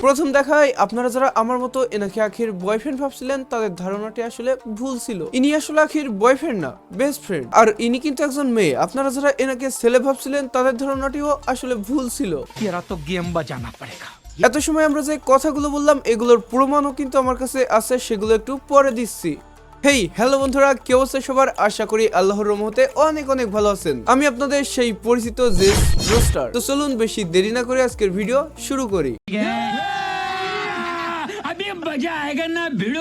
প্রথম দেখায় আপনারা যারা আমার মতো এনাকে আখির বয়ফ্রেন্ড ভাবছিলেন তাদের ধারণাটি আসলে ভুল ছিল। ইনি আসলে আখির বয়ফ্রেন্ড না, বেস্ট ফ্রেন্ড। আর ইনি কিন্তু একজন মেয়ে। আপনারা যারা এনাকে ছেলে ভাবছিলেন তাদের ধারণাটিও আসলে ভুল ছিল। এত সময় আমরা যে কথাগুলো বললাম এগুলোর প্রমাণও কিন্তু আমার কাছে আছে, সেগুলো একটু পরে দিচ্ছি। হেই হ্যালো বন্ধুরা, কি অবস্থা সবার? আশা করি আল্লাহর রহমতে অনেক অনেক ভালো আছেন। আমি আপনাদের সেই পরিচিত জেস রোস্টার। তো চলুন বেশি দেরি না করে আজকের ভিডিও শুরু করি।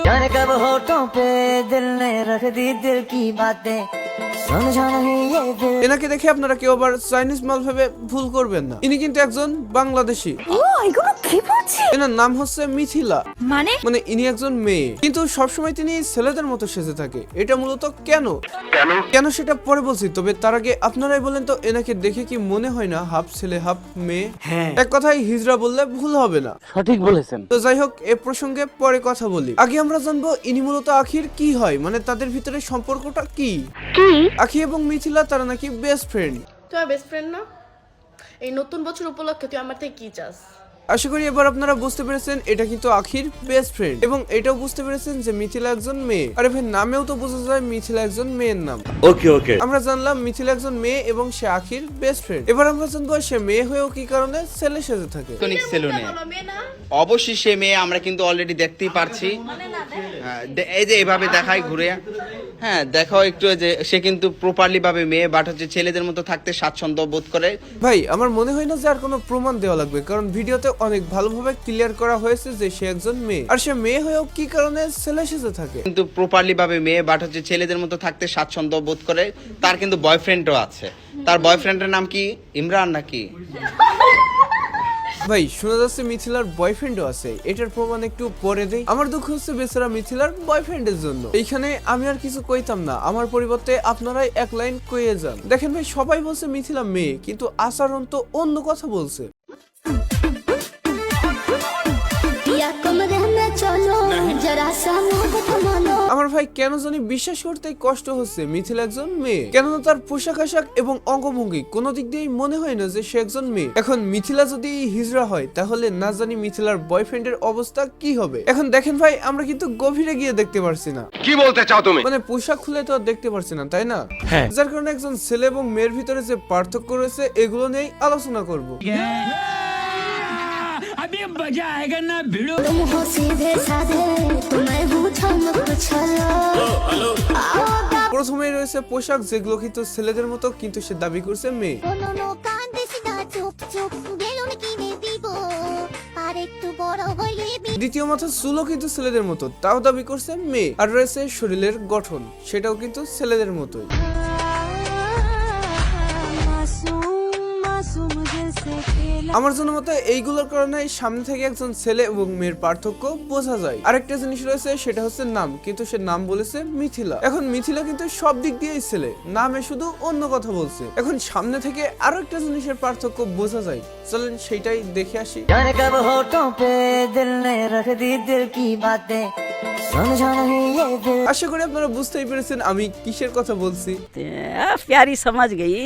जाने कब होठों पे दिल ने रख दी दिल की बातें समझा नहीं ये दिल। এনাকে দেখে আপনারা কেউ আবার চাইনিজ মাল ভেবে ভুল করবেন না। ইনি কিন্তু একজন বাংলাদেশি। ও এগুলো কি বলছিস? এনার নাম হচ্ছে মিথিলা। মানে ইনি একজন মেয়ে, কিন্তু সবসময় তিনি ছেলেদের মতো সেজে থাকে। এটা মূলত কেন সেটা পরে বলছি। তবে তার আগে আপনারাই বলেন তো, এনাকে দেখে কি মনে হয় না হাফ ছেলে হাফ মেয়ে? এক কথায় হিজড়া বললে ভুল হবে না। সঠিক বলেছেন। তো যাই হোক, এ প্রসঙ্গে পরে কথা বলি। আগে আমরা জানবো ইনি মূলত আখির কি হয়, মানে তাদের ভিতরে সম্পর্কটা কি। আখি এবং মিথিলা তারা নাকি বেস্ট ফ্রেন্ড। তুই আমার বেস্ট ফ্রেন্ড না? এই নতুন বছর উপলক্ষে তুই আমার থেকে কি চাস? আশা করি এবার আপনারা বুঝতে পেরেছেন এটা কিন্তু আখির বেস্ট ফ্রেন্ড, এবং এটাও বুঝতে পেরেছেন যে মিথিলা একজন মেয়ে। আরে ভাই, নামেও তো বোঝা যায় মিথিলা একজন মেয়ের নাম। ওকে আমরা জানলাম মিথিলা একজন মেয়ে এবং সে আখির বেস্ট ফ্রেন্ড। এবার আমরা জানবো সে মেয়ে হয়েও কি কারণে ছেলে সেজে থাকে। সেলুনে বলো, মেয়ে না? অবশ্যই সে মেয়ে, আমরা কিন্তু অলরেডি দেখতেই পারছি। হ্যাঁ, এই যে এভাবে দেখাই ঘুরে, হ্যাঁ দেখাও একটু যে সে কিন্তু প্রপারলি ভাবে মেয়ে, বাট হচ্ছে ছেলেদের মতো থাকতে স্বাচ্ছন্দ্য বোধ করে। ভাই আমার মনে হয় না যে আর কোনো প্রমাণ দেওয়া লাগবে, কারণ ভিডিওতে অনেক ভালোভাবে ক্লিয়ার করা হয়েছে যে সে একজন মেয়ে, আর সে মেয়ে হয়েও কি কারণে ছেলে সেজে থাকে। কিন্তু প্রপারলি ভাবে মেয়ে, বাট হচ্ছে ছেলেদের মতো থাকতে স্বাচ্ছন্দ্য বোধ করে। তার কিন্তু বয়ফ্রেন্ডও আছে। তার বয়ফ্রেন্ডের নাম কি? ইমরান নাকি? ভাই শোনা যাচ্ছে মিথিলার বয়ফ্রেন্ডও আছে। এটার প্রমাণ একটু পরে দেই। আমার দুঃখ হচ্ছে বেচারা মিথিলার বয়ফ্রেন্ডের জন্য। এইখানে আমি আর কিছু কইতাম না, আমার পরিবর্তে আপনারাই এক লাইন কইয়ে যান। দেখেন ভাই, সবাই বলছে মিথিলা মেয়ে, কিন্তু আচরণ তো অন্য কথা বলছে। আমার ভাই কেন জানি বিশ্বাস করতে কষ্ট হচ্ছে মিথিলা একজন মেয়ে, কেননা তার পোশাক আশাক এবং অঙ্গভঙ্গি কোনো দিক দিয়েই মনে হয় না যে সে একজন মেয়ে। এখন মিথিলা যদি হিজড়া হয় তাহলে না জানি মিথিলার বয়ফ্রেন্ডের অবস্থা কি হবে। এখন দেখেন ভাই, আমরা কিন্তু গভীরে গিয়ে দেখতে পারছি না। কি বলতে চাও তুমি? মানে পোশাক খুলে তো আর দেখতে পারছি না, তাই না? যার কারণে একজন ছেলে এবং মেয়ের ভিতরে যে পার্থক্য রয়েছে এগুলো নিয়েই আলোচনা করব। প্রথমেই রয়েছে পোশাক, যেগুলো কিন্তু ছেলেদের মতো, কিন্তু সে দাবি করছে মেয়ে। দ্বিতীয় মাথা চুলও কিন্তু ছেলেদের মতো, তাও দাবি করছে মেয়ে। আর রয়েছে শরীরের গঠন, সেটাও কিন্তু ছেলেদের মতোই। আমার জন্য মতে এইগুলোর কারণে সামনে থেকে একজন ছেলে এবং মেয়ের পার্থক্য বোঝা যায়। আরেকটা জিনিস রয়েছে, সেটা হচ্ছে নাম, কিন্তু সে নাম বলেছে মিথিলা। এখন মিথিলা কিন্তু সব দিক দিয়েই ছেলে, নামে শুধু অন্য কথা বলছে। এখন সামনে থেকে আরো একটা জিনিসের পার্থক্য বোঝা যায়, চলেন সেইটাই দেখে আসি। जाने कब होठों पे दिल ने रख दी दिल की बातें समझा नहीं ये दिल। আশা করি আপনারা বুঝতেই পেরেছেন আমি কিসের কথা বলছি। प्यारी समझ गई।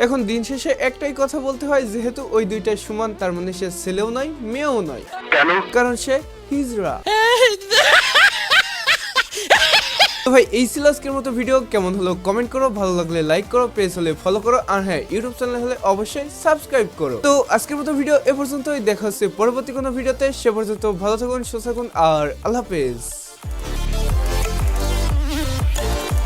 এখন দিন শেষে একটাই কথা বলতে হয়, যেহেতু ওই দুইটাই সমান, তার মানে সে ছেলেও নয় মেয়েও নয়। কেন? কারণ সে হিজড়া। তো ভাই এই ছিল আজকের মতো ভিডিও। কেমন হলো কমেন্ট করো, ভালো লাগলে লাইক করো, পেজ হলে ফলো করো, আর হ্যাঁ ইউটিউব চ্যানেল হলে অবশ্যই সাবস্ক্রাইব করো। তো আজকের মতো ভিডিও এ পর্যন্তই, দেখা হচ্ছে পরবর্তী কোনো ভিডিওতে। সে পর্যন্ত ভালো থাকুন, সুস্থ থাকুন, আর আল্লাহ হাফেজ।